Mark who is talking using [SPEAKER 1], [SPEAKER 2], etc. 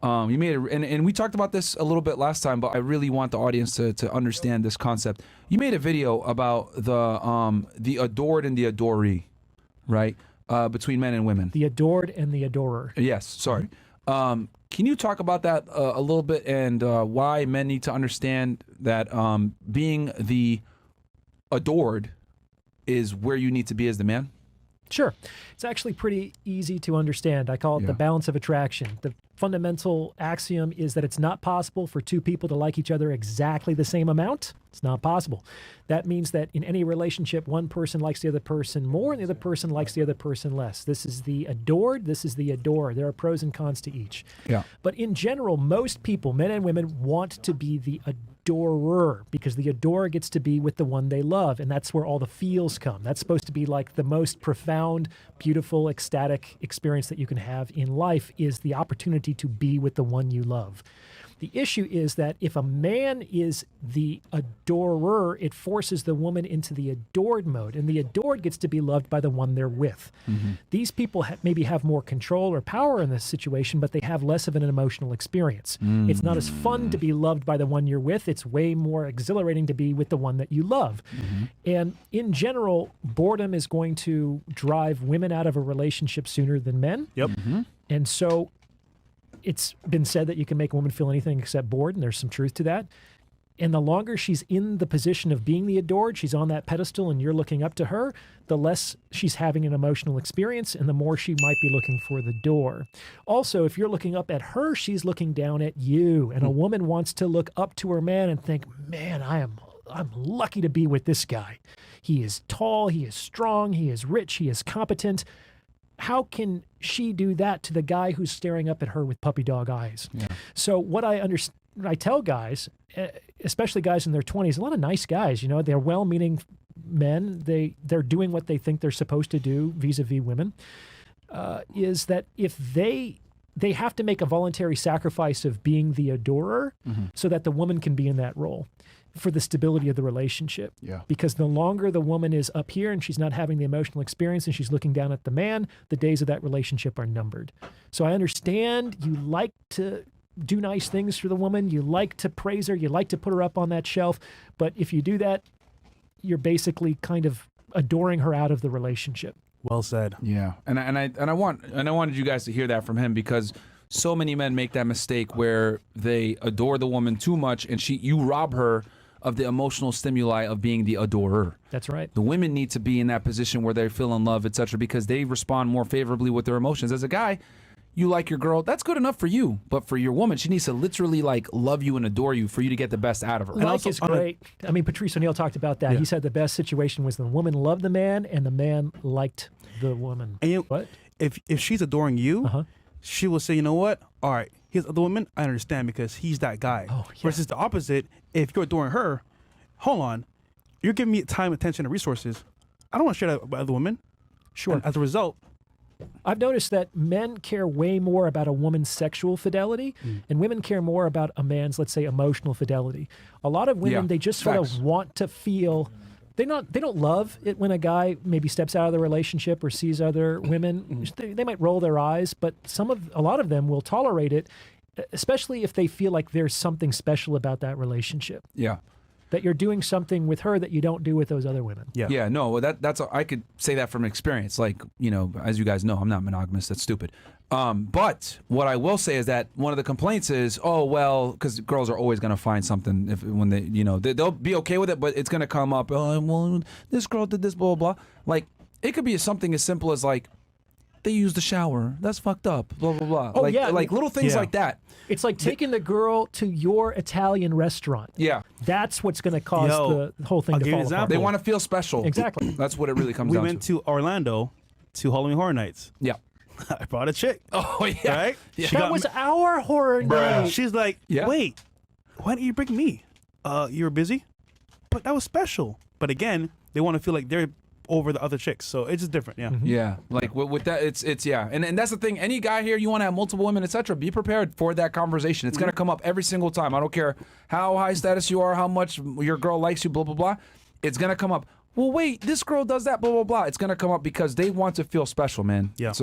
[SPEAKER 1] You made it, and we talked about this a little bit last time, but I really want the audience to understand this concept. You made a video about the adored and the adoree, right? Between men and women.
[SPEAKER 2] The adored and the adorer.
[SPEAKER 1] Yes, sorry. Can you talk about that a little bit, and why men need to understand that being the adored is where you need to be as the man?
[SPEAKER 2] Sure. It's actually pretty easy to understand. I call it the balance of attraction. The fundamental axiom is that it's not possible for two people to like each other exactly the same amount. It's not possible. That means that in any relationship, one person likes the other person more and the other person likes the other person less. This is the adored, this is the adorer. There are pros and cons to each.
[SPEAKER 1] Yeah.
[SPEAKER 2] But in general, most people, men and women, want to be the adorer, because the adorer gets to be with the one they love, and that's where all the feels come. That's supposed to be like the most profound, beautiful, ecstatic experience that you can have in life, is the opportunity to be with the one you love. The issue is that if a man is the adorer, it forces the woman into the adored mode, and the adored gets to be loved by the one they're with. These people maybe have more control or power in this situation, but they have less of an emotional experience. It's not as fun to be loved by the one you're with. It's way more exhilarating to be with the one that you love. And in general, boredom is going to drive women out of a relationship sooner than men.
[SPEAKER 3] Yep.
[SPEAKER 2] And so it's been said that you can make a woman feel anything except bored, and there's some truth to that. And the longer she's in the position of being the adored, she's on that pedestal and you're looking up to her, the less she's having an emotional experience and the more she might be looking for the door. Also, if you're looking up at her, she's looking down at you. And a woman wants to look up to her man and think, man, I'm lucky to be with this guy. He is tall, he is strong, he is rich, he is competent. How can she do that to the guy who's staring up at her with puppy dog eyes? So what I tell guys, especially guys in their 20s, a lot of nice guys, you know, they're well-meaning men. They're doing what they think they're supposed to do vis-a-vis women, is that if they have to make a voluntary sacrifice of being the adorer so that the woman can be in that role for the stability of the relationship. Because the longer the woman is up here and she's not having the emotional experience and she's looking down at the man, the days of that relationship are numbered. So I understand you like to do nice things for the woman, you like to praise her, you like to put her up on that shelf, but if you do that, you're basically kind of adoring her out of the relationship.
[SPEAKER 3] Well said.
[SPEAKER 1] Yeah, and I wanted you guys to hear that from him, because so many men make that mistake where they adore the woman too much, and you rob her of the emotional stimuli of being the adorer.
[SPEAKER 2] That's right.
[SPEAKER 1] The women need to be in that position where they feel in love, etc., because they respond more favorably with their emotions. As a guy, you like your girl, that's good enough for you. But for your woman, she needs to literally like love you and adore you for you to get the best out of her.
[SPEAKER 2] Like is great. I mean, Patrice O'Neill talked about that. He said the best situation was the woman loved the man and the man liked the woman.
[SPEAKER 3] And
[SPEAKER 2] what?
[SPEAKER 3] If she's adoring you, she will say, you know what? All right, here's the woman. I understand because he's that guy. Versus the opposite, if you're adoring her, hold on, you're giving me time, attention, and resources. I don't want to share that with other women.
[SPEAKER 2] Sure.
[SPEAKER 3] And as a result,
[SPEAKER 2] I've noticed that men care way more about a woman's sexual fidelity, and women care more about a man's, let's say, emotional fidelity. A lot of women, they just sort of want to feel. They don't love it when a guy maybe steps out of the relationship or sees other women. They might roll their eyes, but a lot of them will tolerate it, especially if they feel like there's something special about that relationship.
[SPEAKER 1] Yeah.
[SPEAKER 2] That you're doing something with her that you don't do with those other women.
[SPEAKER 1] Yeah. No, that's I could say that from experience. Like, you know, as you guys know, I'm not monogamous. That's stupid. But what I will say is that one of the complaints is, oh well, because girls are always gonna find something when they, you know, they'll be okay with it, but it's gonna come up. Oh, well, this girl did this, blah blah blah. Like, it could be something as simple as like, they use the shower. That's fucked up. Blah blah blah.
[SPEAKER 2] Oh,
[SPEAKER 1] like little things like that.
[SPEAKER 2] It's like taking the girl to your Italian restaurant.
[SPEAKER 1] Yeah.
[SPEAKER 2] That's what's going to cause the whole thing to fall apart.
[SPEAKER 1] They want to feel special.
[SPEAKER 2] Exactly.
[SPEAKER 1] That's what it really comes down to.
[SPEAKER 3] We went to Orlando to Halloween Horror Nights.
[SPEAKER 1] Yeah.
[SPEAKER 3] I brought a chick.
[SPEAKER 1] Oh yeah.
[SPEAKER 3] Right?
[SPEAKER 1] Yeah.
[SPEAKER 2] That was our horror night.
[SPEAKER 3] She's like, wait, why didn't you bring me? You were busy? But that was special. But again, they want to feel like they're over the other chicks, so it's just different.
[SPEAKER 1] Yeah, like with that, it's and that's the thing. Any guy here, you want to have multiple women, etc., be prepared for that conversation. It's gonna come up every single time. I don't care how high status you are, how much your girl likes you, blah blah blah. It's gonna come up. Well, wait, this girl does that, blah blah blah. It's gonna come up because they want to feel special, man.
[SPEAKER 3] Yeah.
[SPEAKER 1] So